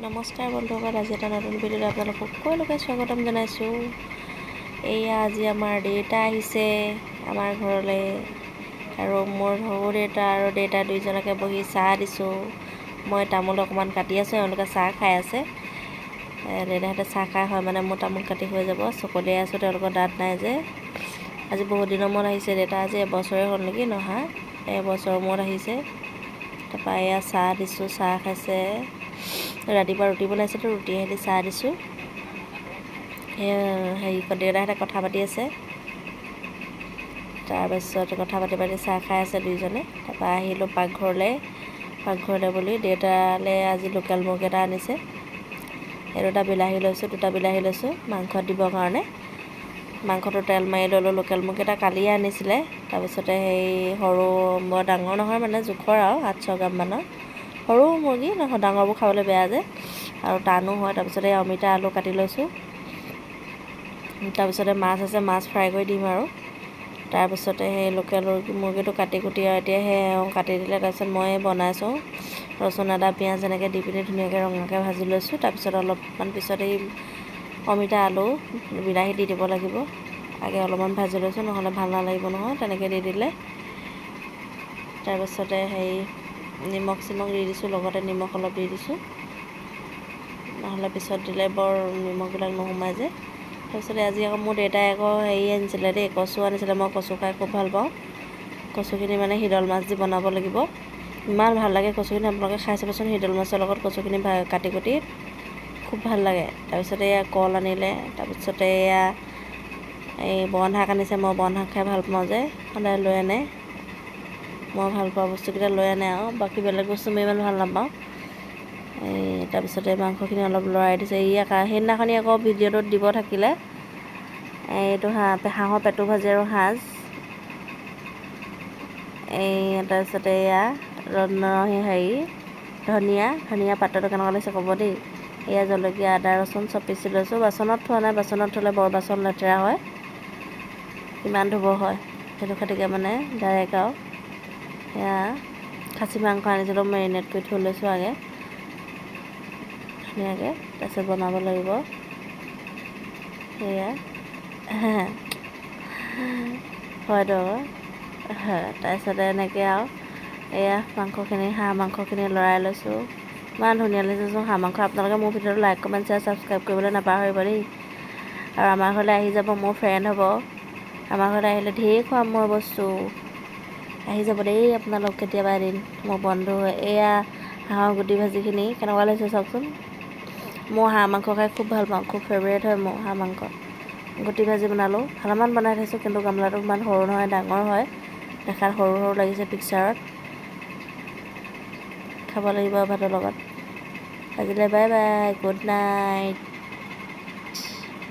নমস্কাৰ বন্ধুসকল, আজি এটা নতুন ভিডিঅ'ত আপোনালোক সকলোকে স্বাগতম জনাইছোঁ। এয়া আজি আমাৰ দেউতা আহিছে আমাৰ ঘৰলৈ, আৰু মোৰ সৰু দেউতা আৰু দেউতা দুইজনকে বহি চাহ দিছোঁ। মই তামোল অকণমান কাটি আছোঁ, এওঁলোকে চাহ খাই আছে। দেউতাহঁতে চাহ খাই হয় মানে মোৰ তামোল কাটি হৈ যাব, চকলিয়াই আছোঁ, তেওঁলোকৰ দাঁত নাই যে। আজি বহুত দিনৰ মূৰত আহিছে দেউতা, আজি এবছৰে হ'ল নেকি নহা, এবছৰৰ মূৰত আহিছে। তাৰপৰা এয়া চাহ দিছোঁ, চাহ খাইছে। ৰাতিপুৱা ৰুটি বনাইছিলোঁ, ৰুটিয়ে দি চাহ দিছোঁ। দেউতাহঁতে কথা পাতি আছে, তাৰপাছত কথা পাতি চাহ খাই আছে দুইজনে। তাৰপৰা আহিলোঁ পাকঘৰলৈ বুলি দেউতালৈ আজি লোকেল মুৰ্গী এটা আনিছে। এই দুটা বিলাহী লৈছোঁ মাংসত দিবৰ কাৰণে। মাংসটো তেল মাৰি ল'লোঁ। লোকেল মুৰ্গী এটা কালিয়ে আনিছিলে, তাৰপিছতে সৰু বৰ ডাঙৰ নহয় মানে জোখৰ আৰু 800 গ্ৰাম মানৰ সৰু মুৰ্গী নহয়, ডাঙৰবোৰ খাবলৈ বেয়া যে আৰু টানো হয়। তাৰপিছতে অমিতা আলু কাটি লৈছোঁ। তাৰপিছতে মাছ আছে, মাছ ফ্ৰাই কৰি দিম আৰু তাৰপিছতে লোকেল মুৰ্গীটো কাটি কুটি আৰু এতিয়া কাটি দিলে। তাৰপিছত মই বনাইছোঁ, ৰচুন আদা পিঁয়াজ এনেকৈ দি পিনি ধুনীয়াকৈ ৰঙাকৈ ভাজি লৈছোঁ। তাৰপিছত অলপমান পিছত অমিতা আলু বিলাহী দি দিব লাগিব। আগে অলপমান ভাজি লৈছোঁ, নহ'লে ভাল নালাগিব নহয় তেনেকৈ দি দিলে। তাৰপিছতে নিমখ চিমখ দি দিছোঁ, লগতে নিমখ অলপ দি দিছোঁ, নহ'লে পিছত দিলে বৰ নিমখবিলাক নোসোমাই যে। তাৰপিছতে আজি আকৌ মোৰ দেউতাই আকৌ আনিছিলে দেই, কচু আনিছিলে। মই কচু খাই খুব ভাল পাওঁ। কচুখিনি মানে শিদল মাছ দি বনাব লাগিব, ইমান ভাল লাগে কচুখিনি। আপোনালোকে খাই চাবচোন, শিদল মাছৰ লগত কচুখিনি কাটি কুটি খুব ভাল লাগে। তাৰপিছতে এয়া কল আনিলে, তাৰপিছতে এয়া বন শাক আনিছে। মই বন শাক খাই ভাল পাওঁ যে, সদায় লৈ আনে। মই ভাল পোৱা বস্তুকেইটা লৈ আনে আৰু বাকী বেলেগ বস্তু মই ইমান ভাল নাপাওঁ। তাৰপিছতে মাংসখিনি অলপ লৰাই দিছে। সেইদিনাখনি আকৌ ভিডিঅ'টোত দিব থাকিলে এইটো হাঁহৰ পেটু ভাজি আৰু সাজ। তাৰপিছতে এয়া ধনিয়া পাতটো কেনেকুৱা লাগিছে ক'ব দেই। এয়া জলকীয়া আদা ৰচুন চব পিচি লৈছোঁ। বাচনত থোৱা নাই, বাচনত থ'লে বৰ বাচন লেতেৰা হয়, কিমান ধুব হয়, সেইটো খাতিকে মানে ডাইৰেক্ট আৰু এয়া খাচী মাংস আনিছিলোঁ, মেৰিনেট কৰি থৈ লৈছোঁ আগে ধুনীয়াকৈ। তাৰপিছত বনাব লাগিব সেয়া হয়তো। তাৰপিছতে এনেকৈ আৰু এয়া হাঁহ মাংসখিনি লৰাই লৈছোঁ। ইমান ধুনীয়া লাগিছে হাঁহ মাংস। আপোনালোকে মোৰ ভিডিঅ'টো লাইক কমেণ্ট শ্বেয়াৰ ছাবস্ক্ৰাইব কৰিবলৈ নাপাহৰিব দেই। আৰু আমাৰ ঘৰলৈ আহি যাব, মোৰ ফ্ৰেণ্ড হ'ব। আমাৰ ঘৰলৈ আহিলে ঢেৰ খুৱাম মই বস্তু, আহি যাব দেই আপোনালোক কেতিয়াবা এদিন মোৰ বন্ধু হয়। এয়া হাঁহৰ গুটি ভাজিখিনি কেনেকুৱা লাগিছে চাওকচোন। মই হাঁহ মাংস খাই খুব ভাল পাওঁ, খুব ফেভৰেট হয় মোৰ হাঁহ মাংস। গুটি ভাজি বনালোঁ, ভালমান বনাই থৈছোঁ, কিন্তু গামলাটো ইমান সৰু নহয়, ডাঙৰ হয়, দেখাত সৰু সৰু লাগিছে পিকচাৰত। খাব লাগিব ভাতৰ লগত। আজিলৈ বাই বাই, গুড নাইট।